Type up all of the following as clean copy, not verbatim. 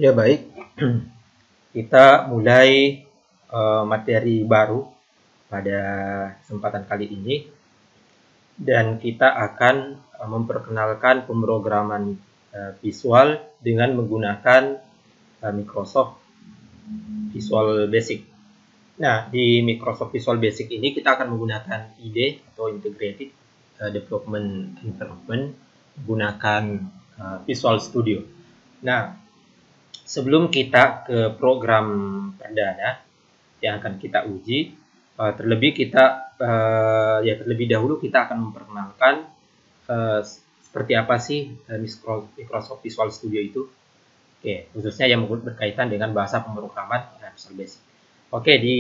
Ya baik, kita mulai materi baru pada kesempatan kali ini dan kita akan memperkenalkan pemrograman visual dengan menggunakan Microsoft Visual Basic. Nah, di Microsoft Visual Basic ini kita akan menggunakan IDE atau Integrated Development Environment menggunakan Visual Studio. Nah, sebelum kita ke program perdana yang akan kita uji, terlebih dahulu kita akan memperkenalkan seperti apa sih Microsoft Visual Studio itu. Oke, khususnya yang berkaitan dengan bahasa pemrograman Visual Basic. Oke, di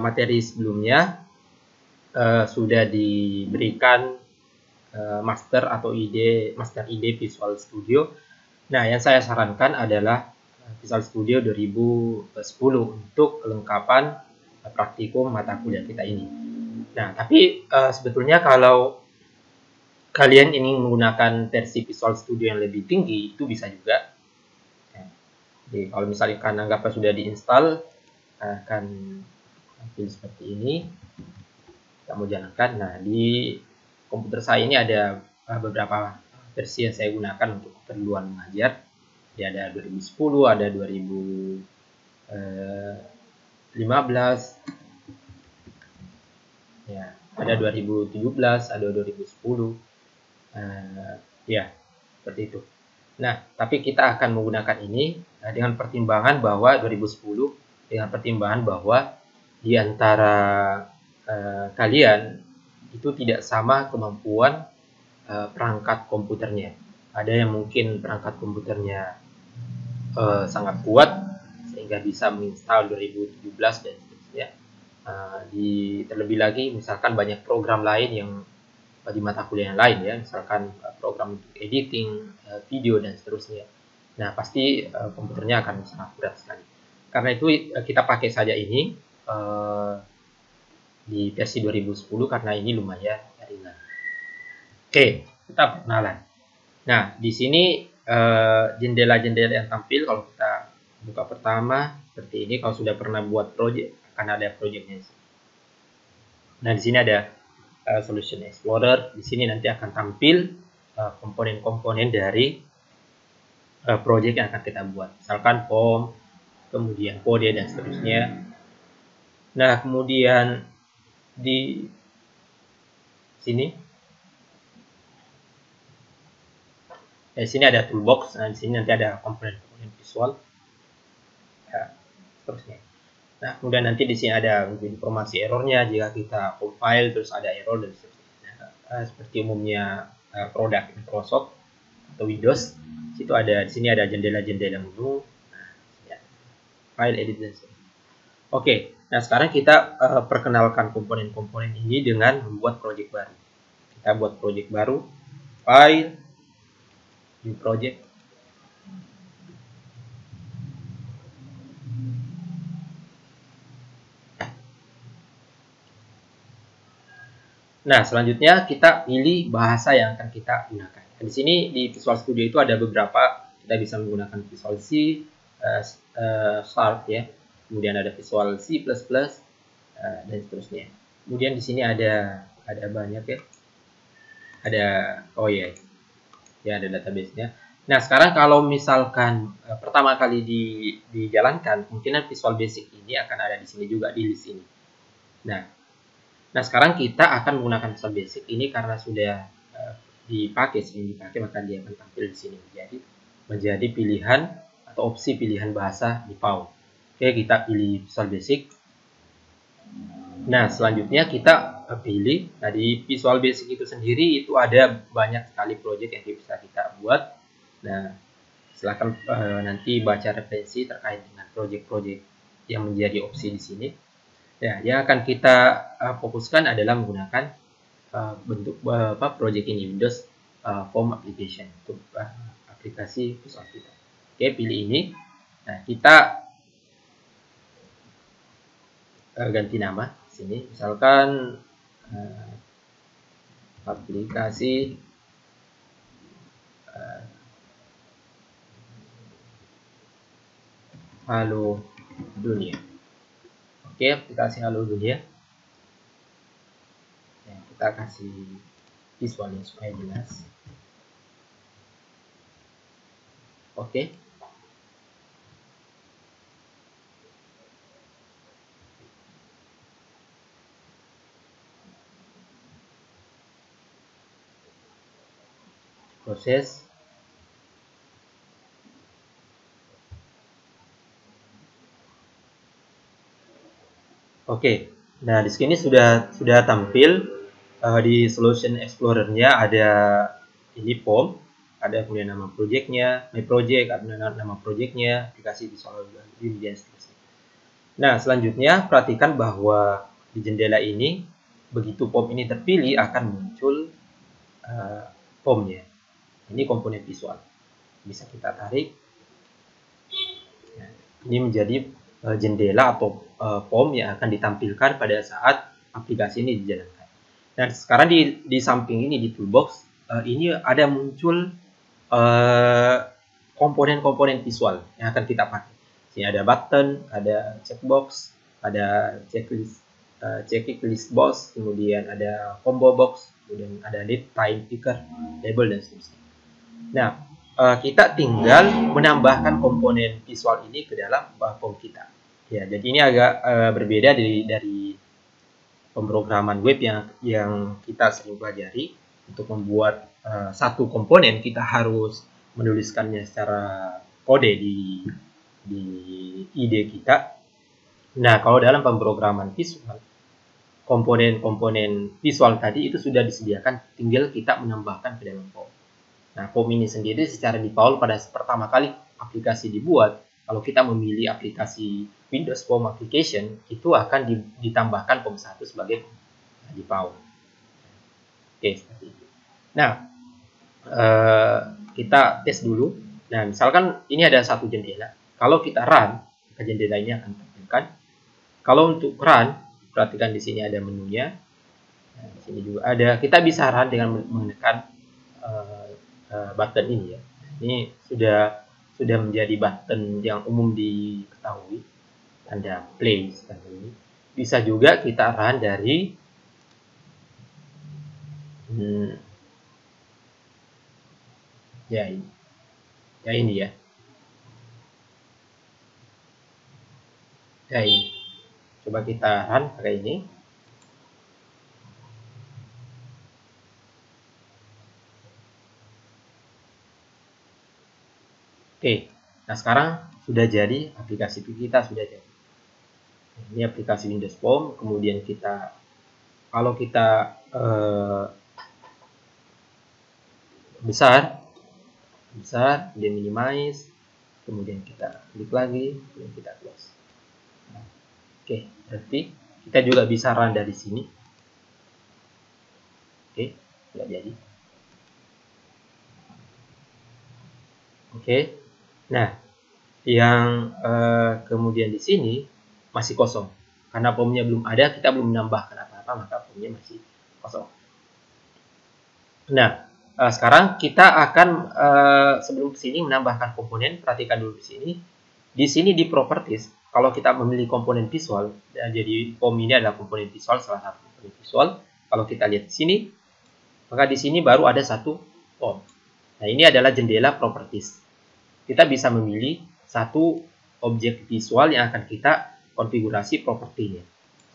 materi sebelumnya sudah diberikan master ide Visual Studio. Nah, yang saya sarankan adalah Visual Studio 2010 untuk kelengkapan praktikum mata kuliah kita ini. Nah, tapi sebetulnya kalau kalian ingin menggunakan versi Visual Studio yang lebih tinggi, itu bisa juga. Jadi, kalau misalkan anggapnya sudah diinstal, akan tampil seperti ini. Kita mau jalankan. Nah, di komputer saya ini ada beberapa versi yang saya gunakan untuk keperluan mengajar. Ya, ada 2010, ada 2015, ya, ada 2017, ada 2010, ya, seperti itu. Nah, tapi kita akan menggunakan ini dengan pertimbangan bahwa 2010, dengan pertimbangan bahwa di antara kalian itu tidak sama kemampuan perangkat komputernya. Ada yang mungkin perangkat komputernya sangat kuat sehingga bisa menginstal 2017 dan seterusnya. Terlebih lagi misalkan banyak program lain yang di mata kuliah yang lain, ya, misalkan program untuk editing video dan seterusnya. Nah, pasti komputernya akan sangat berat sekali. Karena itu kita pakai saja ini di versi 2010 karena ini lumayan ringan. Oke, kita perkenalan. Nah, di sini jendela-jendela yang tampil kalau kita buka pertama seperti ini. Kalau sudah pernah buat project, akan ada projectnya. Nah, di sini ada Solution Explorer. Di sini nanti akan tampil komponen-komponen dari project yang akan kita buat. Misalkan form, kemudian kode dan seterusnya. Nah, kemudian di sini ada toolbox. Nah, di sini nanti ada komponen-komponen visual. Ya, seterusnya. Nah, kemudian nanti di sini ada informasi errornya jika kita compile terus ada error dan seterusnya. Nah, seperti umumnya produk Microsoft atau Windows, di sini ada jendela-jendela menu. Nah, ya, file edit dan seterusnya. Oke, nah sekarang kita perkenalkan komponen-komponen ini dengan membuat project baru. Kita buat project baru, file, new project. Nah, selanjutnya kita pilih bahasa yang akan kita gunakan. Nah, di sini di Visual Studio itu ada beberapa, kita bisa menggunakan Visual C, Sharp, ya. Kemudian ada Visual C++, dan seterusnya. Kemudian di sini ada banyak, ya. Ada database-nya. Nah, sekarang kalau misalkan pertama kali dijalankan, kemungkinan Visual Basic ini akan ada di sini juga di list ini. Nah, sekarang kita akan menggunakan Visual Basic ini karena sudah dipakai, maka dia akan tampil di sini menjadi pilihan atau opsi pilihan bahasa default. Oke, kita pilih Visual Basic. Nah, selanjutnya kita pilih. Nah, di Visual Basic itu sendiri itu ada banyak sekali project yang bisa kita buat. Nah, silakan nanti baca referensi terkait dengan project-project yang menjadi opsi di sini. Ya, yang akan kita fokuskan adalah menggunakan bentuk project ini, Windows Form Application, untuk aplikasi visual kita. Oke, pilih ini. Nah, kita ganti nama sini, misalkan aplikasi halo dunia. Oke, aplikasi halo dunia. Ya, kita kasih visualnya supaya jelas. Oke. Proses. Oke. Nah, di sini sudah tampil di Solution Explorer-nya ada ini form, ada kemudian nama projectnya, my project, ada nama projectnya, aplikasi visual dan seterusnya. Nah, selanjutnya perhatikan bahwa di jendela ini, begitu form ini terpilih akan muncul formnya. Ini komponen visual. Bisa kita tarik. Nah, ini menjadi jendela atau form yang akan ditampilkan pada saat aplikasi ini dijalankan. Nah, sekarang di samping ini di toolbox ini ada muncul komponen-komponen visual yang akan kita pakai. Sini ada button, ada checkbox, ada checklist box, kemudian ada combo box, kemudian ada lead time picker, label dan seterusnya. Nah, kita tinggal menambahkan komponen visual ini ke dalam form kita. Ya, jadi ini agak berbeda dari pemrograman web yang kita sering pelajari. Untuk membuat satu komponen kita harus menuliskannya secara kode di IDE kita. Nah, kalau dalam pemrograman visual, komponen-komponen visual tadi itu sudah disediakan, tinggal kita menambahkan ke dalam form. Nah, form ini sendiri secara default pada pertama kali aplikasi dibuat, kalau kita memilih aplikasi Windows Form Application, itu akan ditambahkan form 1 sebagai default. Oke, seperti itu. Nah, kita tes dulu. Nah, misalkan ini ada satu jendela. Kalau kita run, maka jendela ini akan tampilkan. Kalau untuk run, perhatikan di sini ada menunya. Nah, di sini juga ada. Kita bisa run dengan menekan button ini ya. Ini sudah menjadi button yang umum diketahui. Ada play seperti ini. Bisa juga kita run dari ya ini ya. Ya ini. Coba kita run pakai ini. Oke, nah sekarang sudah jadi aplikasi kita sudah jadi. Ini aplikasi Windows Form, kemudian kita kalau kita besar, kemudian minimize, kemudian kita klik lagi, kemudian kita close. Nah, oke, berarti kita juga bisa run dari sini. Oke, sudah jadi. Oke, nah yang kemudian di sini masih kosong karena formnya belum ada, kita belum menambahkan apa-apa, maka formnya masih kosong. Nah, sekarang kita akan sebelum sini menambahkan komponen. Perhatikan dulu di sini. Di sini di properties, kalau kita memilih komponen visual, jadi form ini adalah komponen visual, salah satu komponen visual. Kalau kita lihat di sini, maka di sini baru ada satu form. Nah, ini adalah jendela properties. Kita bisa memilih satu objek visual yang akan kita konfigurasi propertinya.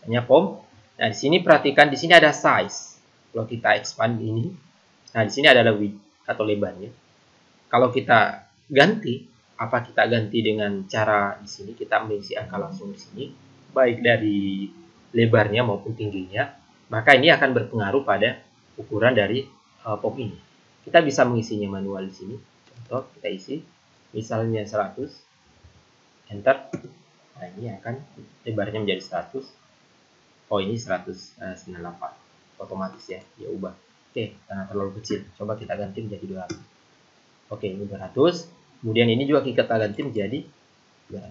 Misalnya form. Nah, di sini perhatikan di sini ada size. Kalau kita expand ini, nah di sini adalah width atau lebarnya. Kalau kita ganti, apa kita ganti dengan cara di sini kita mengisi angka langsung di sini, baik dari lebarnya maupun tingginya, maka ini akan berpengaruh pada ukuran dari form ini. Kita bisa mengisinya manual di sini. Contoh kita isi misalnya 100, enter. Nah, ini akan lebarnya menjadi 100. Oh, ini 198. Otomatis ya, dia ubah. Oke, karena terlalu kecil. Coba kita ganti menjadi 200. Oke, ini 200. Kemudian ini juga kita ganti menjadi 200.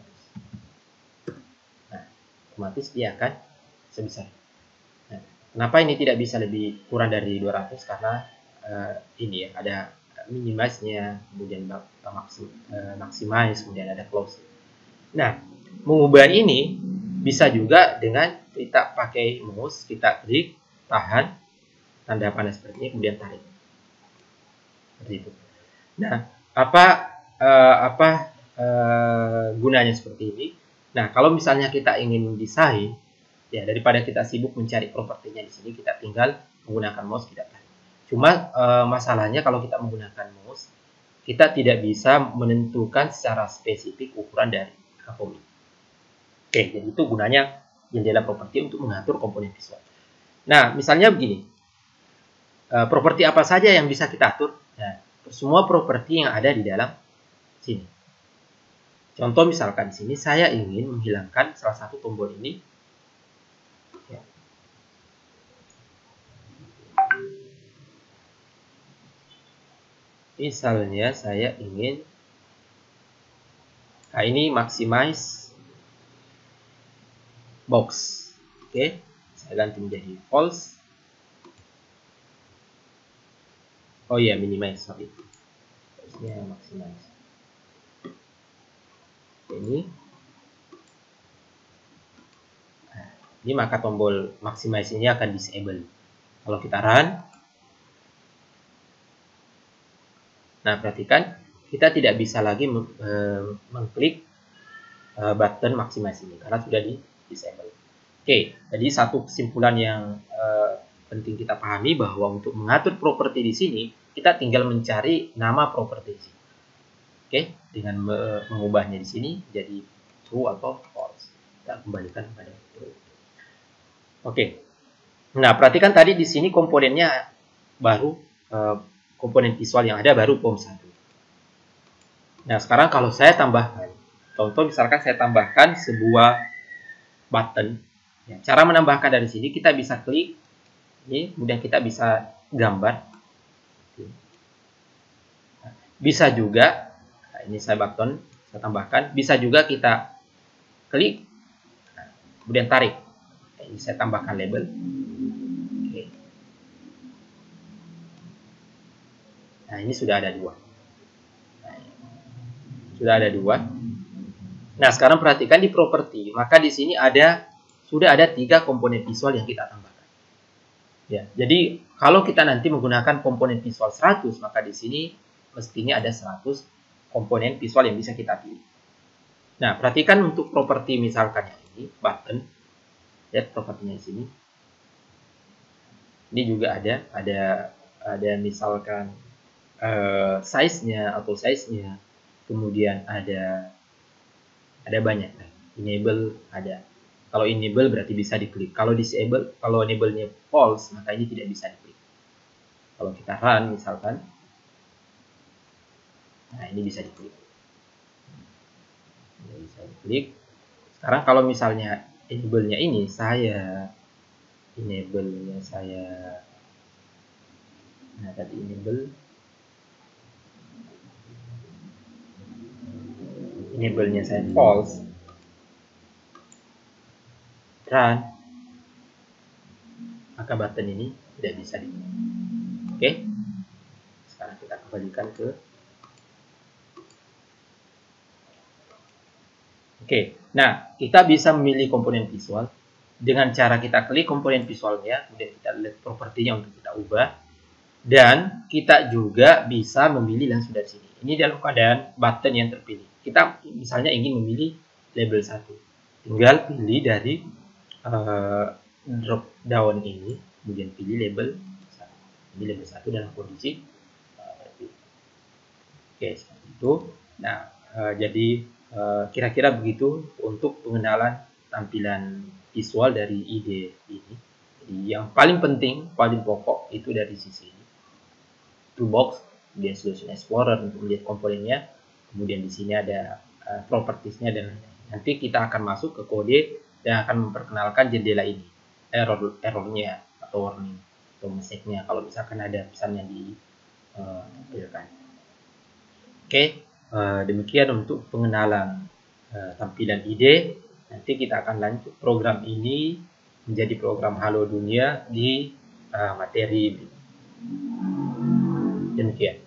Nah, otomatis dia akan sebesar. Nah, kenapa ini tidak bisa lebih kurang dari 200? Karena ini ya, ada minimize-nya, kemudian maximize, kemudian ada close. Nah, mengubah ini bisa juga dengan kita pakai mouse, kita klik, tahan, tanda panah seperti ini, kemudian tarik. Seperti itu. Nah, gunanya seperti ini? Nah, kalau misalnya kita ingin desain, ya daripada kita sibuk mencari propertinya di sini, kita tinggal menggunakan mouse, kita tarik. Cuma masalahnya kalau kita menggunakan mouse, kita tidak bisa menentukan secara spesifik ukuran dari komponen. Oke, jadi itu gunanya jendela properti untuk mengatur komponen visual. Nah, misalnya begini, properti apa saja yang bisa kita atur? Nah, semua properti yang ada di dalam sini. Contoh misalkan di sini saya ingin menghilangkan salah satu tombol ini. Ya. Misalnya saya ingin, nah ini maximize box. Oke, saya ganti menjadi false. Oh iya, minimize, sorry. Harusnya maximize. Ini. Nah, ini maka tombol maximize ini akan disable. Kalau kita run, nah perhatikan kita tidak bisa lagi mengklik button maximize ini karena sudah di disable. Oke, jadi satu kesimpulan yang penting kita pahami bahwa untuk mengatur properti di sini kita tinggal mencari nama properti. Oke, dengan mengubahnya di sini jadi true atau false. Kita kembalikan pada true. Oke. Nah, perhatikan tadi di sini komponennya baru komponen visual yang ada baru POM1. Nah, sekarang kalau saya tambahkan, contoh misalkan saya tambahkan sebuah button. Ya, cara menambahkan dari sini kita bisa klik, ini, kemudian kita bisa gambar. Bisa juga, nah ini saya button, saya tambahkan. Bisa juga kita klik, kemudian tarik. Ini saya tambahkan label. Oke. Nah, ini sudah ada dua. Sudah ada dua. Nah, sekarang perhatikan di properti. Maka di sini sudah ada 3 komponen visual yang kita tambahkan. Ya, jadi kalau kita nanti menggunakan komponen visual 100, maka di sini mestinya ada 100 komponen visual yang bisa kita pilih. Nah, perhatikan untuk properti misalkan yang ini, button. Lihat propertinya di sini. Ini juga ada misalkan size-nya, auto size-nya. Kemudian ada banyak. Enable ada. Kalau enable berarti bisa diklik. Kalau disable, kalau enable-nya false, maka ini tidak bisa diklik. Kalau kita run misalkan, nah ini bisa diklik. Ini bisa diklik. Sekarang kalau misalnya enable-nya ini nah tadi enable-nya saya false, run, maka button ini tidak bisa diklik. Oke, sekarang kita kembalikan ke Oke, nah kita bisa memilih komponen visual dengan cara kita klik komponen visualnya, kemudian kita lihat propertinya untuk kita ubah, dan kita juga bisa memilih langsung dari sini. Ini dalam keadaan button yang terpilih. Kita misalnya ingin memilih label 1, tinggal pilih dari drop down ini, kemudian pilih label 1. Ini label 1 dalam kondisi terpilih. Oke, seperti itu. Nah, jadi kira-kira begitu untuk pengenalan tampilan visual dari ide ini. Jadi yang paling penting, paling pokok itu dari sisi ini. Toolbox, kemudian Solution Explorer untuk melihat komponennya, kemudian di sini ada propertiesnya dan nanti kita akan masuk ke kode dan akan memperkenalkan jendela ini, errornya atau warning atau message-nya kalau misalkan ada pesannya ditampilkan. Oke. Demikian untuk pengenalan tampilan ide. Nanti kita akan lanjut program ini menjadi program Halo Dunia di materi demikian.